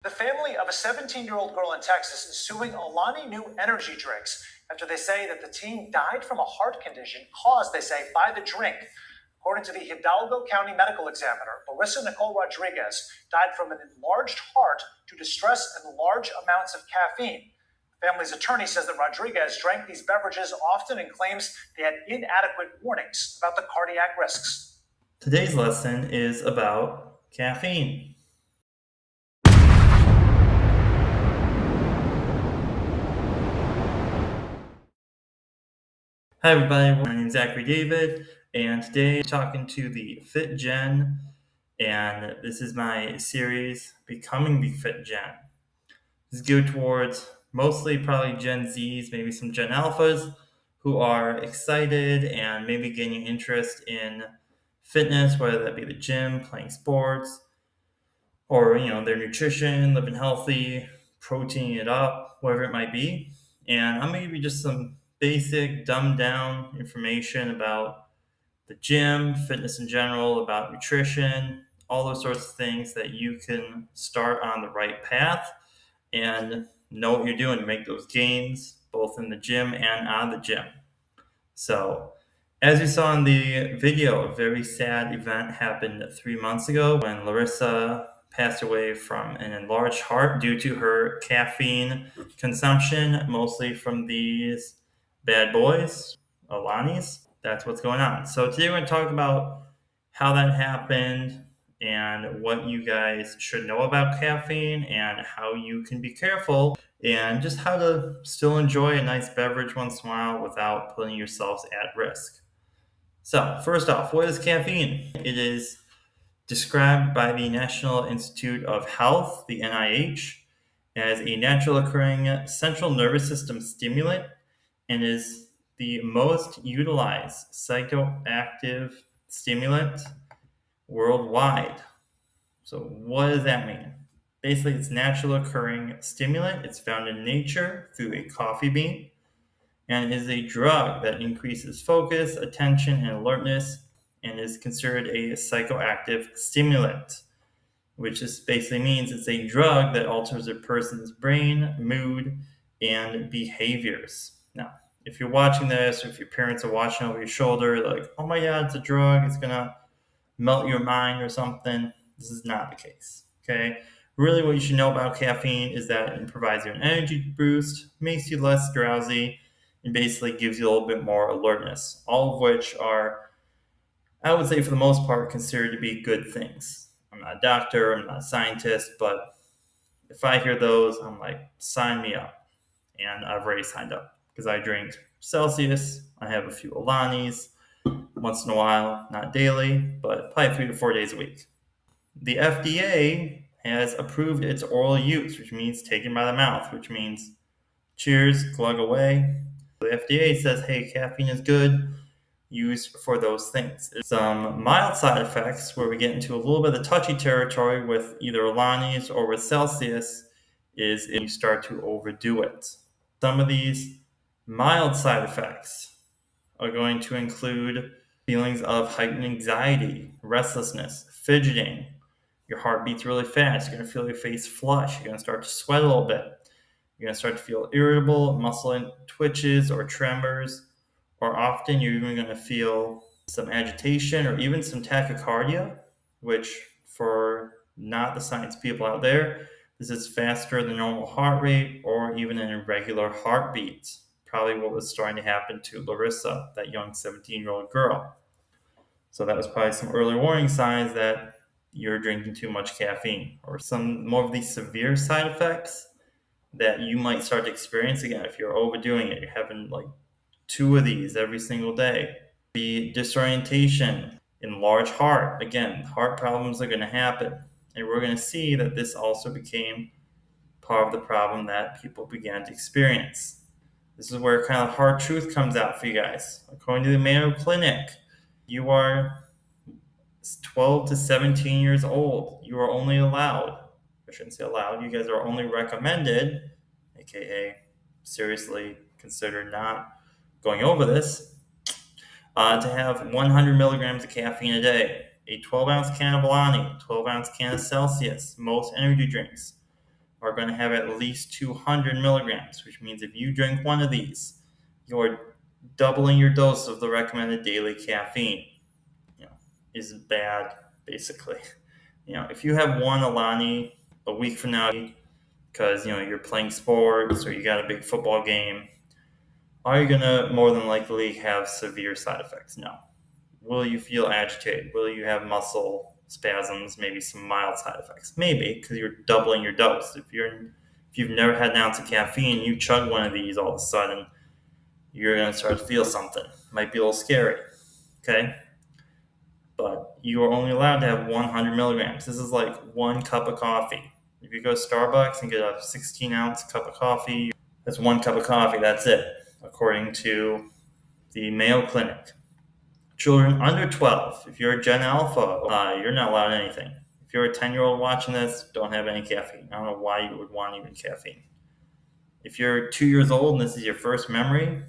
The family of a 17-year-old girl in Texas is suing Alani new energy drinks after they say that the teen died from a heart condition caused, they say, by the drink. According to the Hidalgo County Medical Examiner, Larissa Nicole Rodriguez died from an enlarged heart due to stress and large amounts of caffeine. The family's attorney says that Rodriguez drank these beverages often and claims they had inadequate warnings about the cardiac risks. Today's lesson is about caffeine. Hi, everybody. My name is Zachary David, and today I'm talking to the FitGen, and this is my series, Becoming the FitGen. This is geared towards mostly probably Gen Zs, maybe some Gen Alphas, who are excited and maybe gaining interest in fitness, whether that be the gym, playing sports, or their nutrition, living healthy, protein it up, whatever it might be. And I'm gonna give you just some basic, dumbed down information about the gym, fitness in general, about nutrition, all those sorts of things that you can start on the right path and know what you're doing to make those gains both in the gym and on the gym. So, as you saw in the video, a very sad event happened 3 months ago when Larissa passed away from an enlarged heart due to her caffeine consumption, mostly from these bad boys, Alani's. That's what's going on. So, today we're going to talk about how that happened and what you guys should know about caffeine and how you can be careful and just how to still enjoy a nice beverage once in a while without putting yourselves at risk. So, first off, what is caffeine? It is described by the National Institute of Health, the NIH, as a natural occurring central nervous system stimulant and is the most utilized psychoactive stimulant worldwide. So, what does that mean? Basically, it's natural occurring stimulant. It's found in nature through a coffee bean and is a drug that increases focus, attention, and alertness and is considered a psychoactive stimulant, which just basically means it's a drug that alters a person's brain, mood, and behaviors. Now, if you're watching this, or if your parents are watching over your shoulder, they're like, oh my God, it's a drug, it's gonna melt your mind or something. This is not the case. Okay. Really, what you should know about caffeine is that it provides you an energy boost, makes you less drowsy, and basically gives you a little bit more alertness. All of which are, I would say, for the most part, considered to be good things. I'm not a doctor, I'm not a scientist, but if I hear those, I'm like, sign me up. And I've already signed up because I drink Celsius, I have a few Alani's once in a while, not daily, but probably 3 to 4 days a week. The FDA has approved its oral use, which means taken by the mouth, which means cheers, glug away. The FDA says, hey, caffeine is good, used for those things. Some mild side effects where we get into a little bit of the touchy territory with either Alani's or with Celsius is if you start to overdo it. Some of these mild side effects are going to include feelings of heightened anxiety, restlessness, fidgeting. Your heart beats really fast. You're going to feel your face flush. You're going to start to sweat a little bit. You're going to start to feel irritable, muscle twitches or tremors, or often you're even going to feel some agitation or even some tachycardia, which for not the science people out there, this is faster than normal heart rate or even an irregular heartbeat. Probably what was starting to happen to Larissa, that young 17-year-old girl. So that was probably some early warning signs that you're drinking too much caffeine, or some more of these severe side effects that you might start to experience again if you're overdoing it. You're having like 2 of these every single day. The disorientation, enlarged heart. Again, heart problems are going to happen. And we're going to see that this also became part of the problem that people began to experience. This is where kind of hard truth comes out for you guys. According to the Mayo Clinic, you are 12 to 17 years old. You are only allowed, I shouldn't say allowed, you guys are only recommended, aka seriously consider not going over this, to have 100 milligrams of caffeine a day. A 12-ounce can of Alani, 12-ounce can of Celsius, most energy drinks are going to have at least 200 milligrams, which means if you drink one of these, you're doubling your dose of the recommended daily caffeine. Is bad, basically. If you have one Alani a week from now because you're playing sports or you got a big football game, are you gonna more than likely have severe side effects? No. Will you feel agitated? Will you have muscle spasms? Maybe some mild side effects? Maybe, because you're doubling your dose. If you've never had an ounce of caffeine, you chug one of these, all of a sudden you're gonna start to feel something. Might be a little scary. Okay. But you are only allowed to have 100 milligrams. This is like 1 cup of coffee. If you go to Starbucks and get a 16-ounce cup of coffee, that's 1 cup of coffee. That's it, according to the Mayo Clinic. Children under 12, if you're a Gen Alpha, you're not allowed anything. If you're a 10-year-old watching this, don't have any caffeine. I don't know why you would want even caffeine. If you're 2 years old and this is your first memory,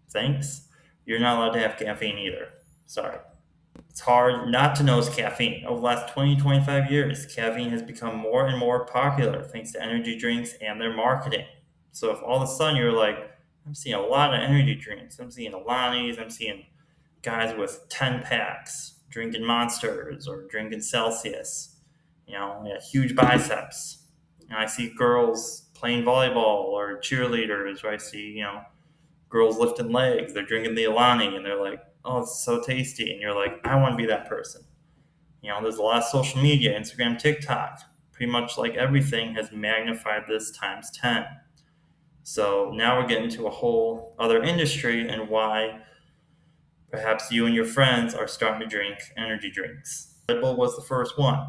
thanks. You're not allowed to have caffeine either. Sorry. It's hard not to notice caffeine. Over the last 20, 25 years, caffeine has become more and more popular thanks to energy drinks and their marketing. So if all of a sudden you're like, I'm seeing a lot of energy drinks, I'm seeing Alani's, I'm seeing guys with 10 packs drinking Monsters or drinking Celsius, huge biceps. I see girls playing volleyball or cheerleaders, or I see, girls lifting legs, they're drinking the Alani and they're like, oh, it's so tasty. And you're like, I want to be that person. There's a lot of social media, Instagram, TikTok, pretty much like everything has magnified this times 10. So now we're getting to a whole other industry and why perhaps you and your friends are starting to drink energy drinks. Red Bull was the first one.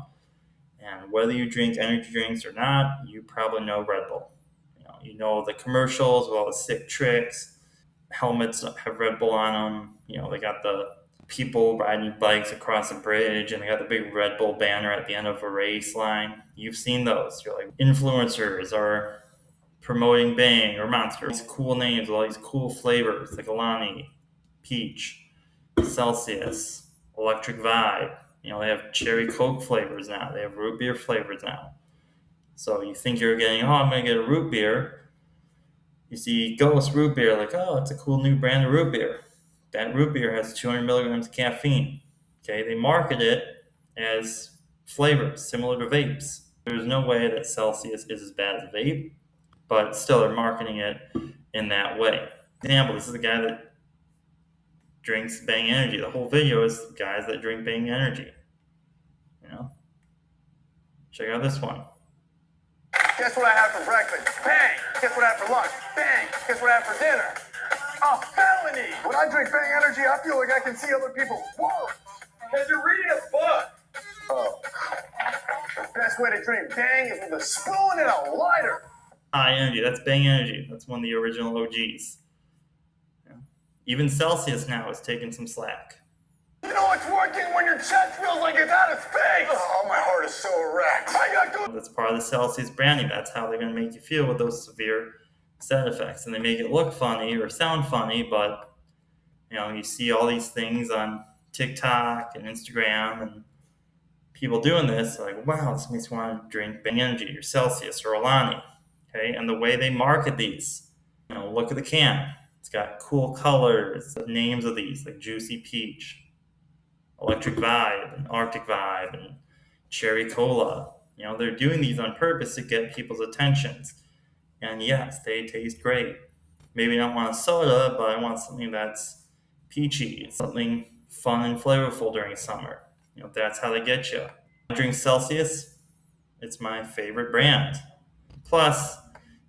And whether you drink energy drinks or not, you probably know Red Bull. You know the commercials with all the sick tricks. Helmets have Red Bull on them. They got the people riding bikes across a bridge and they got the big Red Bull banner at the end of a race line. You've seen those. You're like, influencers are promoting Bang or Monster. These cool names with all these cool flavors like Alani, Peach, Celsius, Electric Vibe. They have cherry Coke flavors now. They have root beer flavors now. So you think you're getting, I'm going to get a root beer. You see Ghost root beer, like, oh, it's a cool new brand of root beer. That root beer has 200 milligrams of caffeine. Okay, they market it as flavors similar to vapes. There's no way that Celsius is as bad as a vape, but still they're marketing it in that way. Example, this is a guy that drinks Bang Energy. The whole video is guys that drink Bang Energy. Check out this one. Guess what I had for breakfast? Bang! Guess what I had for lunch? Bang! Guess what I had for dinner? A felony! When I drink Bang Energy, I feel like I can see other people's worlds. Because you're reading a book. Oh. The best way to drink Bang is with a spoon and a lighter. High Energy, that's Bang Energy. That's one of the original OGs. Even Celsius now is taking some slack. You know it's working when your chest feels like it's out of space. Oh, my heart is so erect. That's part of the Celsius branding. That's how they're going to make you feel with those severe side effects. And they make it look funny or sound funny, but you see all these things on TikTok and Instagram and people doing this, like, wow, this makes me want to drink Bang Energy or Celsius or Alani. Okay, and the way they market these, look at the can. It's got cool colors, the names of these, like Juicy Peach, Electric Vibe, and Arctic Vibe, and Cherry Cola. They're doing these on purpose to get people's attentions. And yes, they taste great. Maybe I don't want a soda, but I want something that's peachy, something fun and flavorful during summer. That's how they get you. I drink Celsius. It's my favorite brand. Plus,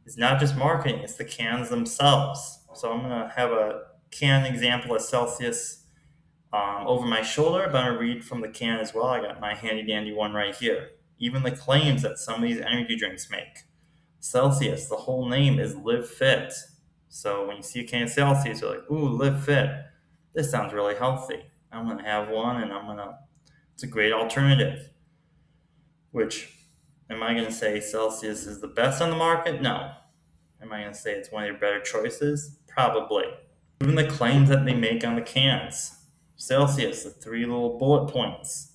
it's not just marketing, it's the cans themselves. So I'm going to have a can example of Celsius over my shoulder, but I'm going to read from the can as well. I got my handy dandy one right here. Even the claims that some of these energy drinks make. Celsius, the whole name is Live Fit. So when you see a can of Celsius, you're like, ooh, Live Fit. This sounds really healthy. I'm going to have one and it's a great alternative. Which, am I going to say Celsius is the best on the market? No. Am I going to say it's one of your better choices? Probably. Even the claims that they make on the cans. Celsius, the 3 little bullet points.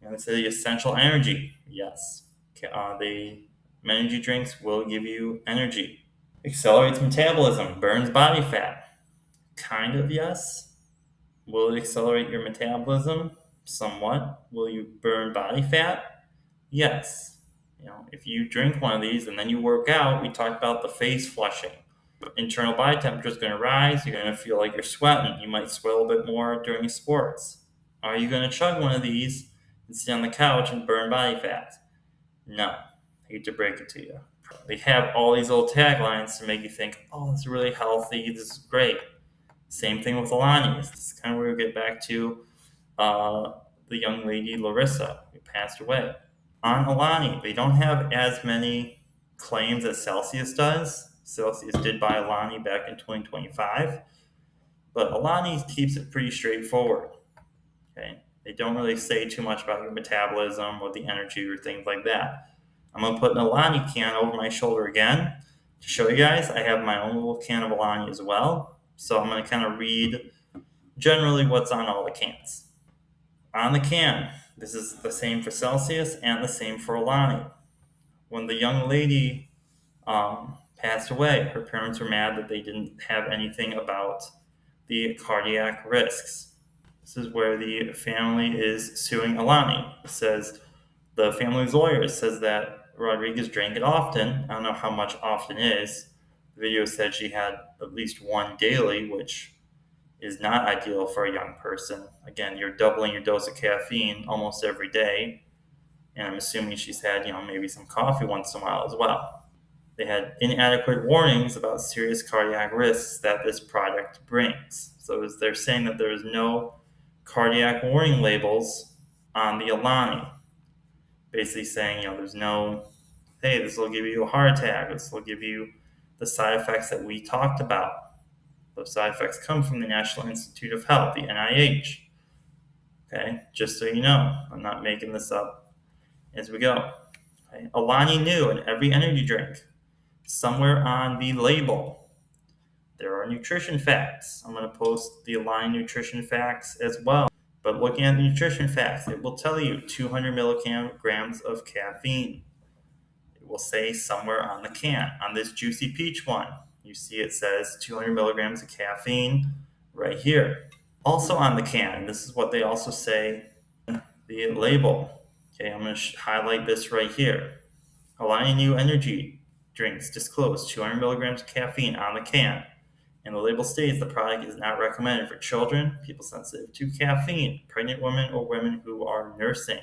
They say the essential energy. Yes. They Energy drinks will give you energy. Accelerates metabolism, burns body fat. Kind of, yes. Will it accelerate your metabolism? Somewhat. Will you burn body fat? Yes. If you drink one of these and then you work out, we talked about the face flushing. Internal body temperature is going to rise. You're going to feel like you're sweating. You might sweat a little bit more during sports. Are you going to chug one of these and sit on the couch and burn body fat? No. I hate to break it to you. They have all these little taglines to make you think, oh, this is really healthy. This is great. Same thing with Alani. This is kind of where we get back to the young lady Larissa who passed away. On Alani, they don't have as many claims as Celsius does. Celsius did buy Alani back in 2025, but Alani keeps it pretty straightforward. Okay, they don't really say too much about your metabolism or the energy or things like that. I'm going to put an Alani can over my shoulder again to show you guys. I have my own little can of Alani as well. So I'm going to kind of read generally what's on all the cans. On the can, this is the same for Celsius and the same for Alani. When the young lady passed away, her parents were mad that they didn't have anything about the cardiac risks. This is where the family is suing Alani. It says the family's lawyer says that Rodriguez drank it often. I don't know how much often is. The video said she had at least one daily, which is not ideal for a young person. Again, you're doubling your dose of caffeine almost every day. And I'm assuming she's had, maybe some coffee once in a while as well. They had inadequate warnings about serious cardiac risks that this product brings. So they're saying that there is no cardiac warning labels on the Alani. Basically saying, there's no, hey, this will give you a heart attack. This will give you the side effects that we talked about. Those side effects come from the National Institute of Health, the NIH. Okay, just so you know, I'm not making this up as we go. Okay? Alani knew in every energy drink, somewhere on the label, there are nutrition facts. I'm going to post the Alani nutrition facts as well. But looking at the nutrition facts, it will tell you 200 milligrams of caffeine. It will say somewhere on the can. On this Juicy Peach one, you see it says 200 milligrams of caffeine right here. Also on the can, and this is what they also say in the label. Okay, I'm going to highlight this right here. Alani New Energy drinks disclose 200 milligrams of caffeine on the can. And the label states the product is not recommended for children, people sensitive to caffeine, pregnant women, or women who are nursing.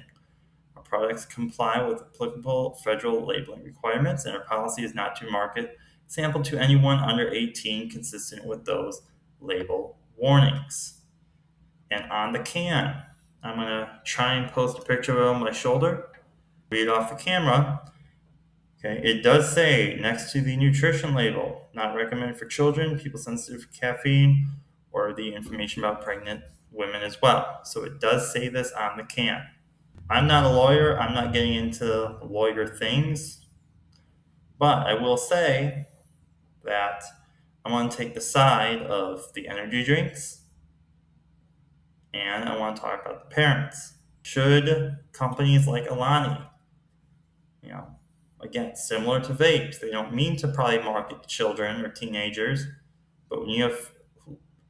Our products comply with applicable federal labeling requirements, and our policy is not to market sample to anyone under 18 consistent with those label warnings. And on the can, I'm going to try and post a picture of it on my shoulder, read off the camera. Okay, it does say next to the nutrition label, not recommended for children, people sensitive to caffeine, or the information about pregnant women as well. So it does say this on the can. I'm not a lawyer. I'm not getting into lawyer things. But I will say that I want to take the side of the energy drinks, and I want to talk about the parents. Should companies like Alani, again, similar to vapes, they don't mean to probably market to children or teenagers, but when you have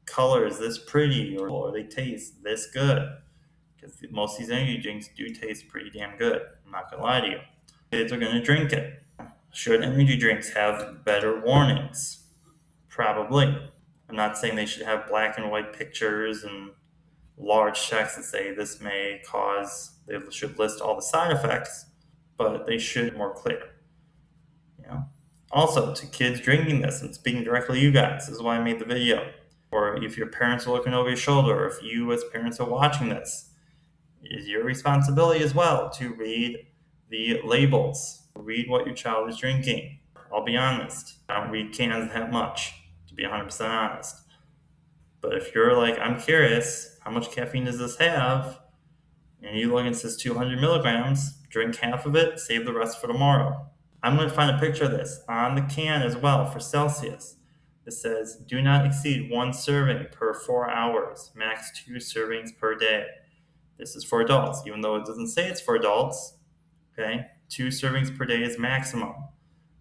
colors this pretty or they taste this good, because most of these energy drinks do taste pretty damn good, I'm not going to lie to you, kids are going to drink it. Should energy drinks have better warnings? Probably. I'm not saying they should have black and white pictures and large text that say this may cause, they should list all the side effects, but they should be more clear. Also, to kids drinking this, and speaking directly to you guys, this is why I made the video. Or if your parents are looking over your shoulder, or if you as parents are watching this, it is your responsibility as well to read the labels. Read what your child is drinking. I'll be honest, I don't read cans that much, to be 100% honest. But if you're like, I'm curious, how much caffeine does this have? And you look and it says 200 milligrams, drink half of it, save the rest for tomorrow. I'm going to find a picture of this on the can as well for Celsius. It says, do not exceed 1 serving per 4 hours, max 2 servings per day. This is for adults, even though it doesn't say it's for adults. Okay, 2 servings per day is maximum.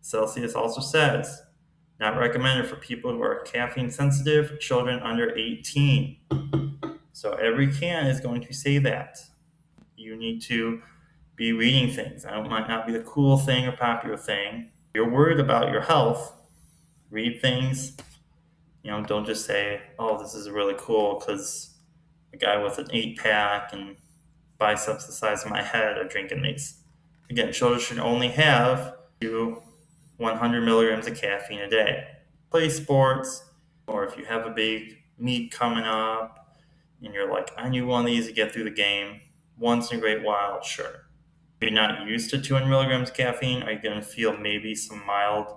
Celsius also says, not recommended for people who are caffeine sensitive, children under 18. So every can is going to say that. You need to be reading things. It might not be the cool thing or popular thing. If you're worried about your health, read things. Don't just say, oh, this is really cool because a guy with an 8-pack and biceps the size of my head are drinking these. Again, children should only have 100 milligrams of caffeine a day. Play sports, or if you have a big meet coming up and you're like, I need one of these to get through the game, once in a great while, sure. If you're not used to 200 milligrams of caffeine, are you going to feel maybe some mild,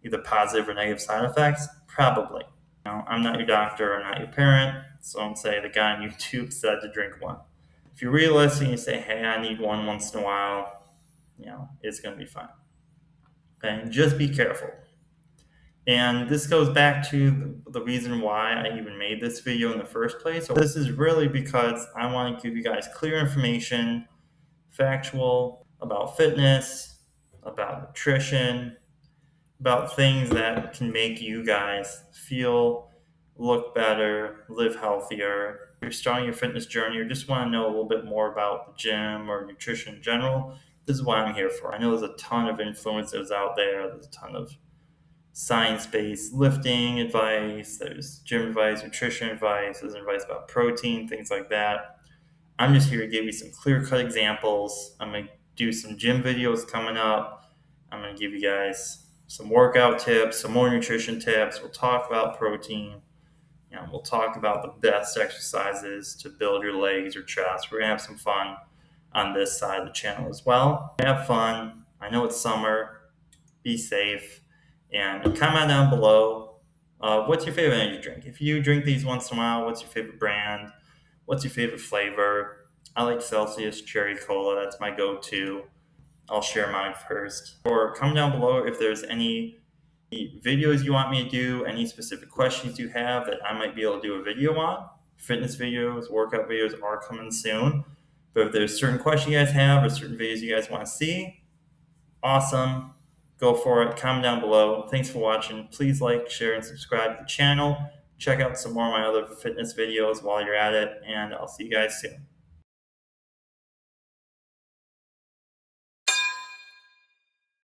either positive or negative side effects? Probably. I'm not your doctor, I'm not your parent, so don't say the guy on YouTube said to drink one. If you're realistic and you say, hey, I need one once in a while, it's going to be fine. Okay, just be careful. And this goes back to the reason why I even made this video in the first place. So this is really because I want to give you guys clear information, factual, about fitness, about nutrition, about things that can make you guys feel, look better, live healthier. If you're starting your fitness journey or just want to know a little bit more about the gym or nutrition in general, this is what I'm here for. I know there's a ton of influencers out there. There's a ton of science-based lifting advice. There's gym advice, nutrition advice. There's advice about protein, things like that. I'm just here to give you some clear-cut examples. I'm going to do some gym videos coming up. I'm going to give you guys some workout tips, some more nutrition tips. We'll talk about protein. We'll talk about the best exercises to build your legs or chest. We're going to have some fun on this side of the channel as well. Have fun. I know it's summer. Be safe. And comment down below, what's your favorite energy drink? If you drink these once in a while, what's your favorite brand? What's your favorite flavor? I like Celsius Cherry Cola. That's my go-to. I'll share mine first. Or comment down below if there's any videos you want me to do, any specific questions you have that I might be able to do a video on. Fitness videos, workout videos are coming soon. But if there's certain questions you guys have or certain videos you guys want to see, awesome. Go for it. Comment down below. Thanks for watching. Please like, share, and subscribe to the channel. Check out some more of my other fitness videos while you're at it, and I'll see you guys soon.